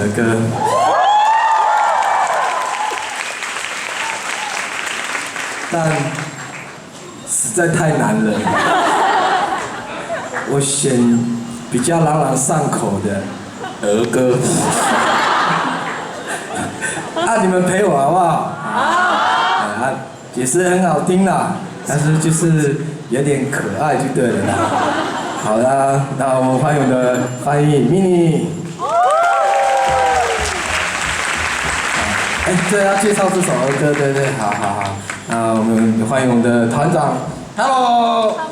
的歌。但实在太难了，我选比较朗朗上口的儿歌。啊，你们陪我好不好？好。也是很好听啦，但是就是有点可爱就对了啦。好啦，那我们欢迎我的翻译 mini。对，要介绍这首儿歌，对对，好。那我们欢迎我们的团長 ，Hello。改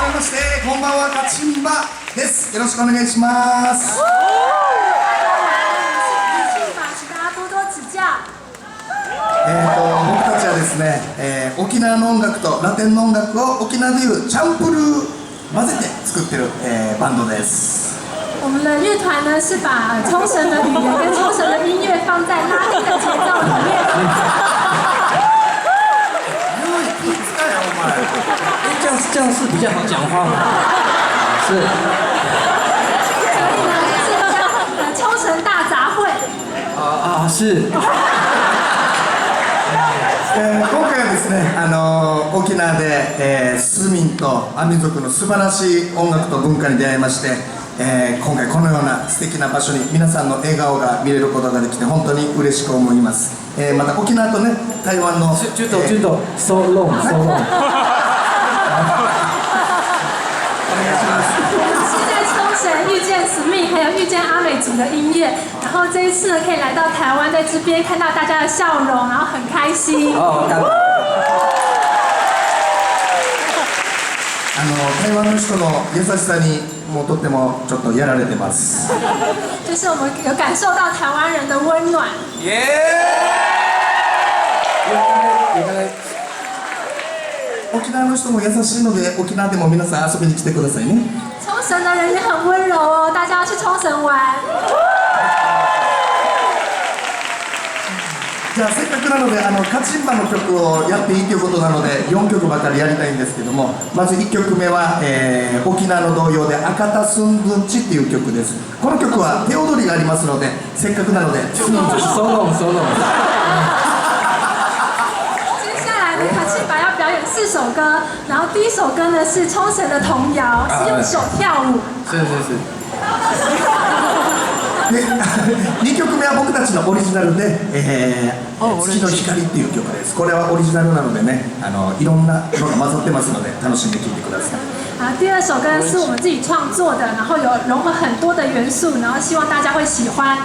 めまして、こんばんは、カチンバです。よろしくお願いします。僕たちはですね、沖縄の音楽とラテンの音楽を沖縄でいうチャンプルー混ぜて作ってる、バンドです。我们的乐团呢是把冲绳的语言跟冲绳的音乐放在拉丁的节奏里面。这样是比较好讲话吗？是。所以呢，是叫冲绳大杂烩。是。今回はですね、沖縄で、スーミンとアミ族の素晴らしい音楽と文化に出会いまして、今回このような素敵な場所に皆さんの笑顔が見れることができて本当に嬉しく思います。また沖縄とね、台湾のちょっとso long。遇见 Smith 还有遇见阿美族的音乐，然后这一次呢可以来到台湾，在这边看到大家的笑容，然后很开心。台湾の人の優しさにもうとってもちょっとやられてます。就是我们有感受到台湾人的温暖。沖縄の人も優しいので沖縄でも皆さん遊びに来てくださいね。冲绳的人也很温柔哦，大家要去冲绳玩。じゃあせっかくなのでカチンバの曲をやっていいということなので4曲ばかりやりたいんですけども、まず1曲目は、沖縄の童謡で「赤田スンブンチ」っていう曲です。この曲は手踊りがありますのでせっかくなのでso long。卡奇巴要表演4首歌，然后第一首歌呢是冲绳的童谣，是用手跳舞。是。で2曲目は僕たちのオリジナルで「月の光」っていう曲です。これはオリジナルなのでね、いろんな色が混ざってますので楽しんで聴いてください。第2首歌是我们自己创作的，然后有融合很多的元素，然后希望大家会喜欢。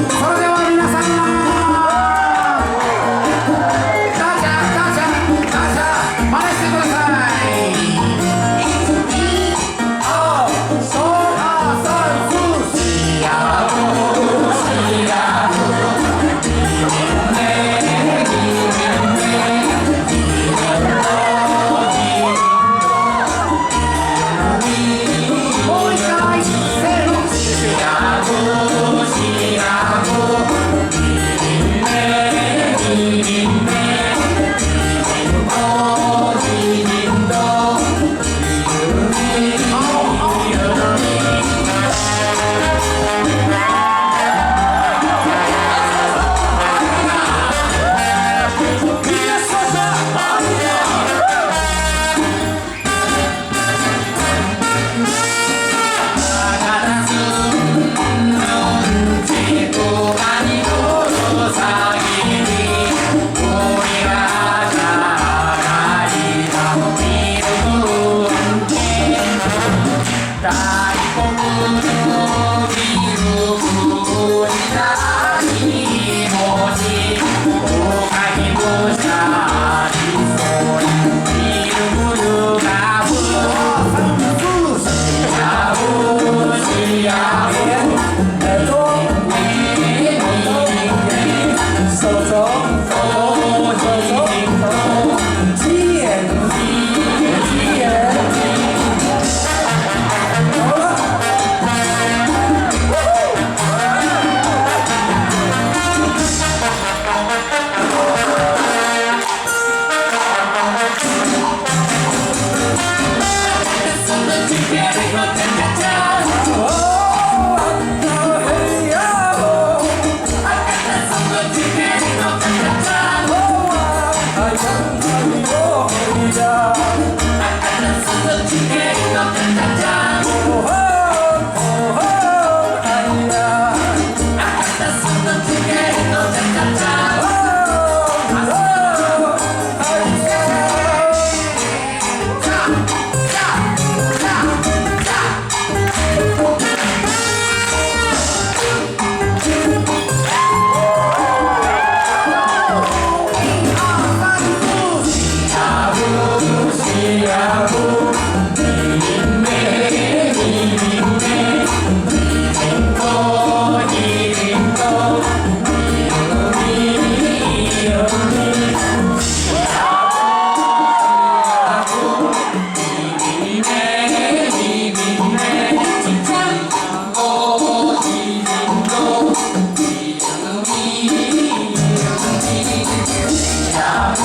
それでは皆さんもう一回せーの。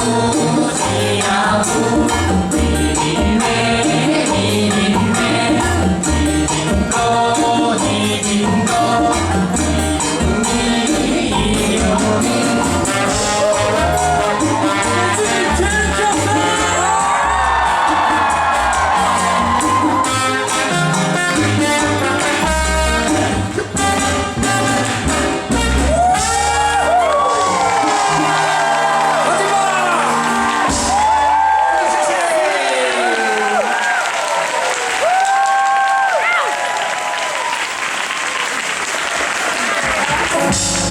す。